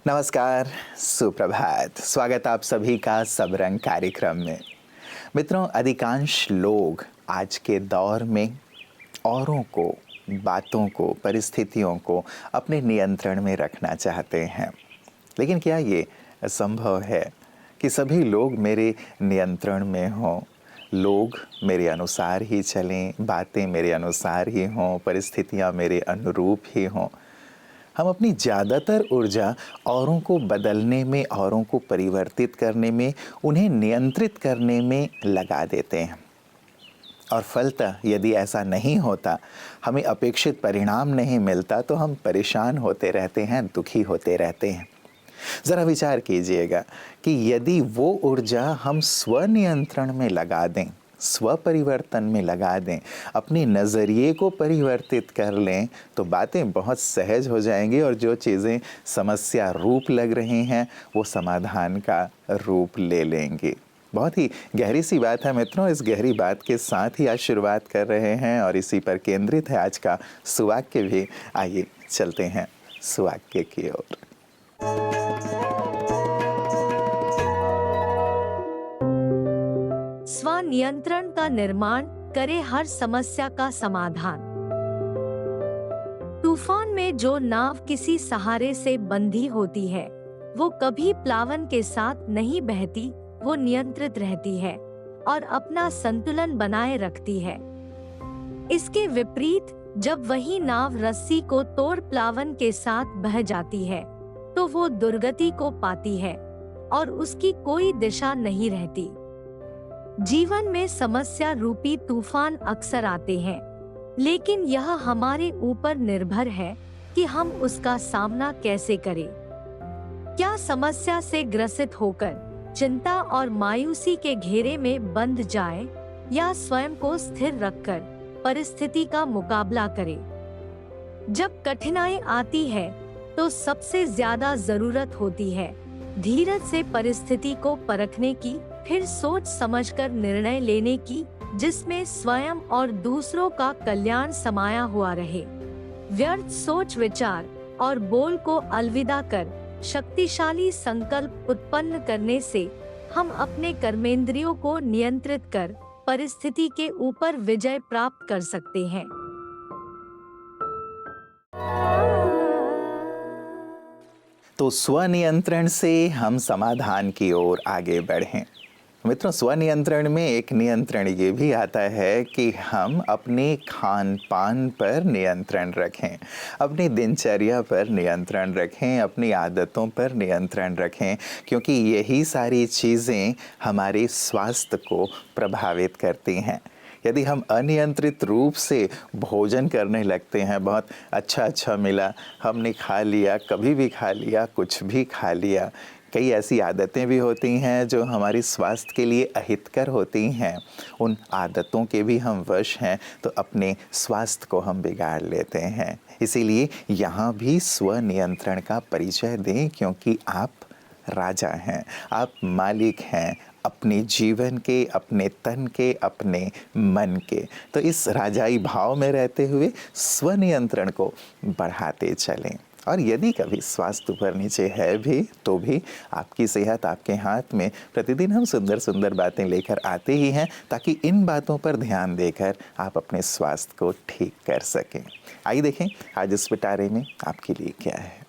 नमस्कार, सुप्रभात। स्वागत आप सभी का सब रंग कार्यक्रम में। मित्रों, अधिकांश लोग आज के दौर में औरों को, बातों को, परिस्थितियों को अपने नियंत्रण में रखना चाहते हैं। लेकिन क्या ये संभव है कि सभी लोग मेरे नियंत्रण में हों, लोग मेरे अनुसार ही चलें, बातें मेरे अनुसार ही हों, परिस्थितियाँ मेरे अनुरूप ही हों? हम अपनी ज़्यादातर ऊर्जा औरों को बदलने में, औरों को परिवर्तित करने में, उन्हें नियंत्रित करने में लगा देते हैं। और फलतः यदि ऐसा नहीं होता, हमें अपेक्षित परिणाम नहीं मिलता, तो हम परेशान होते रहते हैं, दुखी होते रहते हैं। ज़रा विचार कीजिएगा कि यदि वो ऊर्जा हम स्वनियंत्रण में लगा दें, स्व परिवर्तन में लगा दें, अपने नज़रिए को परिवर्तित कर लें, तो बातें बहुत सहज हो जाएंगी और जो चीज़ें समस्या रूप लग रही हैं वो समाधान का रूप ले लेंगी। बहुत ही गहरी सी बात है मित्रों। इस गहरी बात के साथ ही आज शुरुआत कर रहे हैं और इसी पर केंद्रित है आज का सुवाक्य भी। आइए चलते हैं सुवाक्य की ओर। स्वनियंत्रण का निर्माण करे हर समस्या का समाधान। तूफान में जो नाव किसी सहारे से बंधी होती है, वो कभी प्लावन के साथ नहीं बहती, वो नियंत्रित रहती है और अपना संतुलन बनाए रखती है। इसके विपरीत जब वही नाव रस्सी को तोड़ प्लावन के साथ बह जाती है, तो वो दुर्गति को पाती है और उसकी कोई दिशा नहीं रहती। जीवन में समस्या रूपी तूफान अक्सर आते हैं, लेकिन यह हमारे ऊपर निर्भर है कि हम उसका सामना कैसे करें। क्या समस्या से ग्रसित होकर चिंता और मायूसी के घेरे में बंध जाए, या स्वयं को स्थिर रखकर परिस्थिति का मुकाबला करें। जब कठिनाई आती है तो सबसे ज्यादा जरूरत होती है धीरज से परिस्थिति को परखने की, फिर सोच समझकर निर्णय लेने की, जिसमें स्वयं और दूसरों का कल्याण समाया हुआ रहे। व्यर्थ सोच विचार और बोल को अलविदा कर शक्तिशाली संकल्प उत्पन्न करने से हम अपने कर्मेंद्रियों को नियंत्रित कर परिस्थिति के ऊपर विजय प्राप्त कर सकते हैं। तो स्वनियंत्रण से हम समाधान की ओर आगे बढ़ें। मित्रों, स्वनियंत्रण में एक नियंत्रण ये भी आता है कि हम अपने खान पान पर नियंत्रण रखें, अपनी दिनचर्या पर नियंत्रण रखें, अपनी आदतों पर नियंत्रण रखें, क्योंकि यही सारी चीज़ें हमारे स्वास्थ्य को प्रभावित करती हैं। यदि हम अनियंत्रित रूप से भोजन करने लगते हैं, बहुत अच्छा मिला, हमने खा लिया, कभी भी खा लिया, कुछ भी खा लिया, कई ऐसी आदतें भी होती हैं जो हमारी स्वास्थ्य के लिए अहितकर होती हैं, उन आदतों के भी हम वश हैं, तो अपने स्वास्थ्य को हम बिगाड़ लेते हैं। इसीलिए यहाँ भी स्वनियंत्रण का परिचय दें, क्योंकि आप राजा हैं, आप मालिक हैं अपने जीवन के, अपने तन के, अपने मन के। तो इस राजाई भाव में रहते हुए स्वनियंत्रण को बढ़ाते चलें। और यदि कभी स्वास्थ्य ऊपर नीचे है भी, तो भी आपकी सेहत आपके हाथ में। प्रतिदिन हम सुंदर सुंदर बातें लेकर आते ही हैं, ताकि इन बातों पर ध्यान देकर आप अपने स्वास्थ्य को ठीक कर सकें। आइए देखें आज इस पिटारे में आपके लिए क्या है।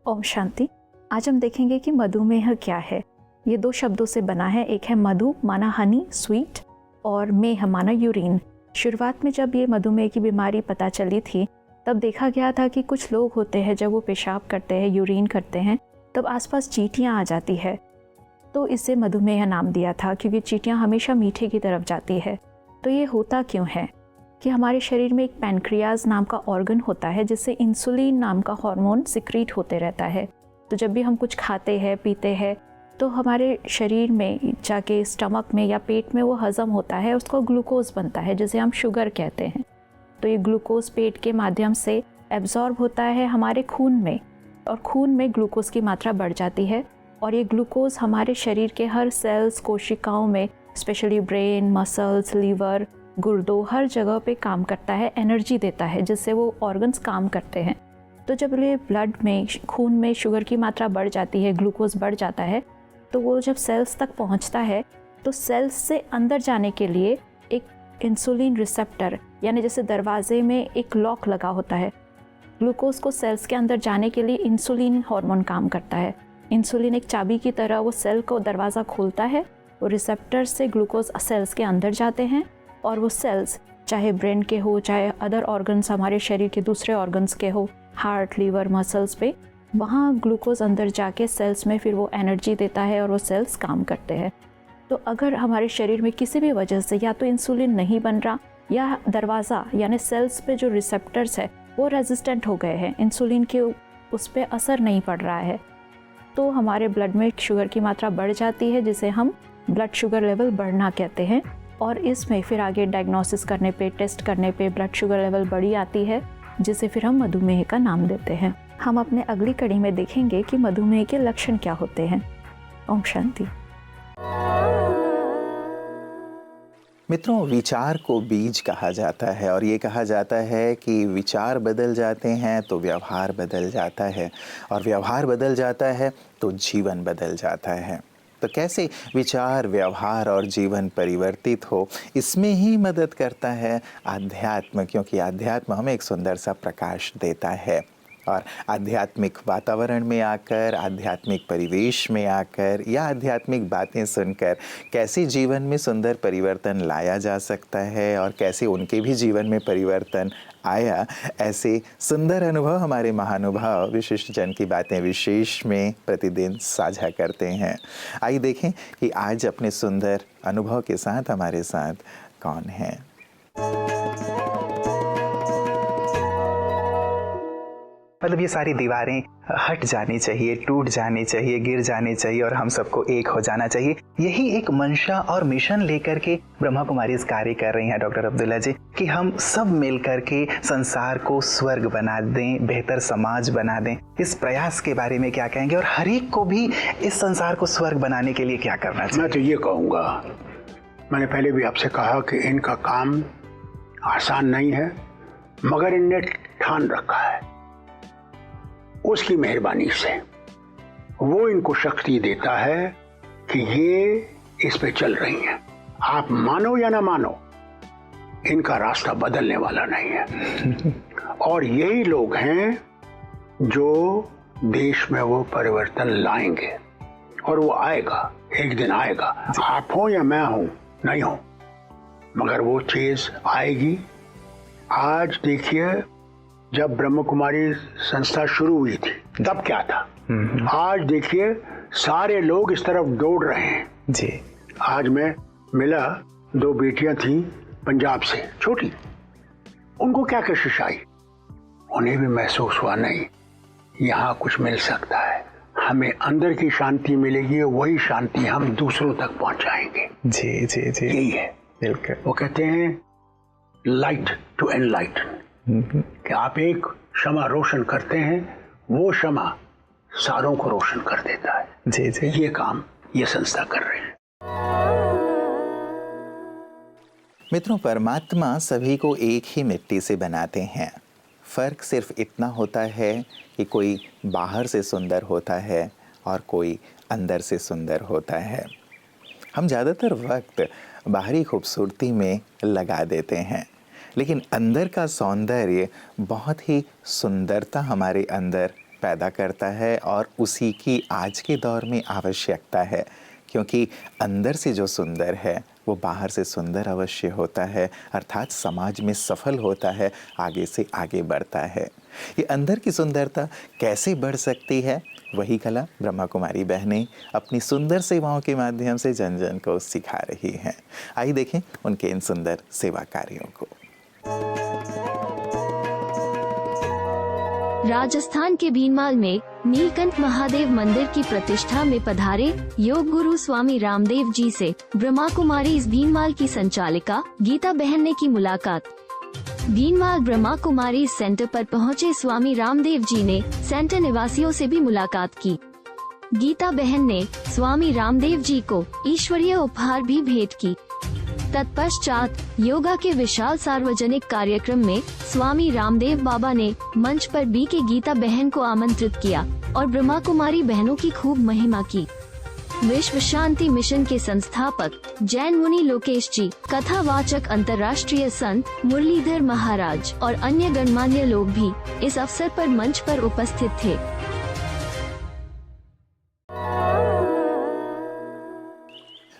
ओम शांति। आज हम देखेंगे कि मधुमेह क्या है। ये दो शब्दों से बना है। एक है मधु माना हनी, स्वीट, और मेह माना यूरिन। शुरुआत में जब ये मधुमेह की बीमारी पता चली थी, तब देखा गया था कि कुछ लोग होते हैं जब वो पेशाब करते हैं, यूरिन करते हैं, तब आसपास चींटियाँ आ जाती है, तो इसे मधुमेह नाम दिया था, क्योंकि चींटियाँ हमेशा मीठे की तरफ जाती है। तो ये होता क्यों है कि हमारे शरीर में एक पैनक्रियाज नाम का ऑर्गन होता है, जिससे इंसुलिन नाम का हार्मोन सिक्रीट होते रहता है। तो जब भी हम कुछ खाते हैं, पीते हैं, तो हमारे शरीर में जाके स्टमक में या पेट में वो हज़म होता है, उसको ग्लूकोज बनता है, जिसे हम शुगर कहते हैं। तो ये ग्लूकोज पेट के माध्यम से एब्जॉर्ब होता है हमारे खून में, और खून में ग्लूकोज की मात्रा बढ़ जाती है, और ये ग्लूकोज हमारे शरीर के हर सेल्स, कोशिकाओं में, स्पेशली ब्रेन, मसल्स, लीवर, गुर्दों, हर जगह पे काम करता है, एनर्जी देता है, जिससे वो ऑर्गन्स काम करते हैं। तो जब ये ब्लड में, खून में शुगर की मात्रा बढ़ जाती है, ग्लूकोज बढ़ जाता है, तो वो जब सेल्स तक पहुंचता है तो सेल्स से अंदर जाने के लिए एक इंसुलिन रिसेप्टर, यानी जैसे दरवाजे में एक लॉक लगा होता है, ग्लूकोज को सेल्स के अंदर जाने के लिए इंसुलिन हार्मोन काम करता है। इंसुलिन एक चाबी की तरह वो सेल को दरवाज़ा खोलता है, वो रिसेप्टर से ग्लूकोज सेल्स के अंदर जाते हैं और वो सेल्स चाहे ब्रेन के हो, चाहे अदर ऑर्गन्स, हमारे शरीर के दूसरे ऑर्गन्स के हो, हार्ट, लीवर, मसल्स पे, वहाँ ग्लूकोज अंदर जाके सेल्स में फिर वो एनर्जी देता है और वो सेल्स काम करते हैं। तो अगर हमारे शरीर में किसी भी वजह से या तो इंसुलिन नहीं बन रहा या दरवाज़ा यानी सेल्स पे जो रिसेप्टर्स है वो रेजिस्टेंट हो गए हैं, इंसुलिन के उस पर असर नहीं पड़ रहा है, तो हमारे ब्लड में शुगर की मात्रा बढ़ जाती है, जिसे हम ब्लड शुगर लेवल बढ़ना कहते हैं। और इसमें फिर आगे डायग्नोसिस करने पे, टेस्ट करने पे ब्लड शुगर लेवल बढ़ी आती है, जिसे फिर हम मधुमेह का नाम देते हैं। हम अपने अगली कड़ी में देखेंगे कि मधुमेह के लक्षण क्या होते हैं। ओम शांति। मित्रों, विचार को बीज कहा जाता है और ये कहा जाता है कि विचार बदल जाते हैं तो व्यवहार बदल जाता है और व्यवहार बदल जाता है तो जीवन बदल जाता है। तो कैसे विचार, व्यवहार और जीवन परिवर्तित हो, इसमें ही मदद करता है आध्यात्म, क्योंकि आध्यात्म हमें एक सुंदर सा प्रकाश देता है। और आध्यात्मिक वातावरण में आकर, आध्यात्मिक परिवेश में आकर या आध्यात्मिक बातें सुनकर कैसे जीवन में सुंदर परिवर्तन लाया जा सकता है और कैसे उनके भी जीवन में परिवर्तन आया, ऐसे सुंदर अनुभव हमारे महानुभाव विशिष्ट जन की बातें विशेष में प्रतिदिन साझा करते हैं। आइए देखें कि आज अपने सुंदर अनुभव के साथ हमारे साथ कौन है। मतलब ये सारी दीवारें हट जानी चाहिए, टूट जानी चाहिए, गिर जानी चाहिए और हम सबको एक हो जाना चाहिए। यही एक मंशा और मिशन लेकर के ब्रह्मा कुमारी इस कार्य कर रही हैं डॉक्टर अब्दुल्ला जी, कि हम सब मिल करके संसार को स्वर्ग बना दें, बेहतर समाज बना दें। इस प्रयास के बारे में क्या कहेंगे और हर एक को भी इस संसार को स्वर्ग बनाने के लिए क्या करना चाहिए? मैं तो ये कहूँगा, मैंने पहले भी आपसे कहा कि इनका काम आसान नहीं है, मगर इनने ठान रखा है। उसकी मेहरबानी से वो इनको शक्ति देता है कि ये इस पे चल रही हैं। आप मानो या ना मानो, इनका रास्ता बदलने वाला नहीं है। और यही लोग हैं जो देश में वो परिवर्तन लाएंगे और वो आएगा, एक दिन आएगा। आप हो या मैं हूं, नहीं हो, मगर वो चीज आएगी। आज देखिए, जब ब्रह्म कुमारी संस्था शुरू हुई थी तब क्या था, आज देखिए सारे लोग इस तरफ दौड़ रहे हैं जी। आज मैं मिला, 2 बेटियां थी पंजाब से, छोटी, उनको क्या कशिश आई, उन्हें भी महसूस हुआ नहीं यहाँ कुछ मिल सकता है, हमें अंदर की शांति मिलेगी, वही शांति हम दूसरों तक पहुंचाएंगे। जी जी जी, यही है। बिल्कुल। वो कहते हैं लाइट टू एनलाइटन, कि आप एक शमा रोशन करते हैं, वो शमा सारों को रोशन कर देता है। जी जी, ये काम ये संस्था कर रही है। मित्रों, परमात्मा सभी को एक ही मिट्टी से बनाते हैं। फर्क सिर्फ इतना होता है कि कोई बाहर से सुंदर होता है और कोई अंदर से सुंदर होता है। हम ज़्यादातर वक्त बाहरी खूबसूरती में लगा देते हैं, लेकिन अंदर का सौंदर्य बहुत ही सुंदरता हमारे अंदर पैदा करता है और उसी की आज के दौर में आवश्यकता है, क्योंकि अंदर से जो सुंदर है वो बाहर से सुंदर अवश्य होता है, अर्थात समाज में सफल होता है, आगे से आगे बढ़ता है। ये अंदर की सुंदरता कैसे बढ़ सकती है, वही कला ब्रह्मा कुमारी बहनें अपनी सुंदर सेवाओं के माध्यम से जन जन को सिखा रही हैं। आइए देखें उनके इन सुंदर सेवा कार्यों को। राजस्थान के भीनमाल में नीलकंठ महादेव मंदिर की प्रतिष्ठा में पधारे योग गुरु स्वामी रामदेव जी से ब्रह्मा कुमारी इस भीनमाल की संचालिका गीता बहन ने की मुलाकात। भीनमाल ब्रह्मा कुमारी सेंटर पर पहुंचे स्वामी रामदेव जी ने सेंटर निवासियों से भी मुलाकात की। गीता बहन ने स्वामी रामदेव जी को ईश्वरीय उपहार भी भेंट की। तत्पश्चात योगा के विशाल सार्वजनिक कार्यक्रम में स्वामी रामदेव बाबा ने मंच पर बी के गीता बहन को आमंत्रित किया और ब्रह्मा कुमारी बहनों की खूब महिमा की। विश्व शांति मिशन के संस्थापक जैन मुनि लोकेश जी, कथावाचक अंतर्राष्ट्रीय संत मुरलीधर महाराज और अन्य गणमान्य लोग भी इस अवसर पर मंच पर उपस्थित थे।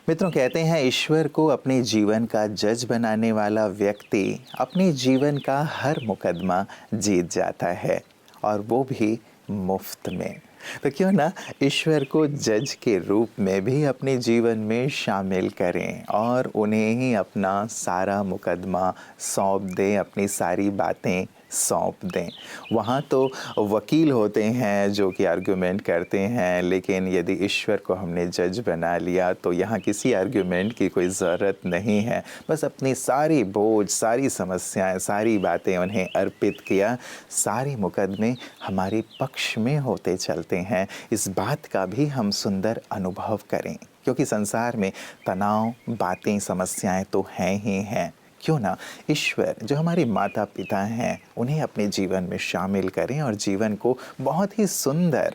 मित्रों, कहते हैं ईश्वर को अपने जीवन का जज बनाने वाला व्यक्ति अपने जीवन का हर मुकदमा जीत जाता है, और वो भी मुफ्त में। तो क्यों ना ईश्वर को जज के रूप में भी अपने जीवन में शामिल करें और उन्हें ही अपना सारा मुकदमा सौंप दें, अपनी सारी बातें सौंप दें। वहाँ तो वकील होते हैं जो कि आर्गुमेंट करते हैं, लेकिन यदि ईश्वर को हमने जज बना लिया तो यहाँ किसी आर्गुमेंट की कोई ज़रूरत नहीं है। बस अपनी सारी बोझ, सारी समस्याएं, सारी बातें उन्हें अर्पित किया, सारे मुकदमे हमारे पक्ष में होते चलते हैं। इस बात का भी हम सुंदर अनुभव करें, क्योंकि संसार में तनाव, बातें, समस्याएं तो हैं ही हैं। क्यों ना ईश्वर जो हमारे माता पिता हैं उन्हें अपने जीवन में शामिल करें और जीवन को बहुत ही सुंदर,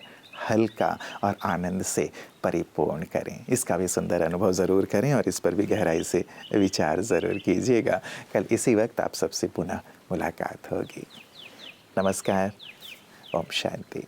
हल्का और आनंद से परिपूर्ण करें। इसका भी सुंदर अनुभव ज़रूर करें और इस पर भी गहराई से विचार ज़रूर कीजिएगा। कल इसी वक्त आप सबसे पुनः मुलाकात होगी। नमस्कार। ओम शांति।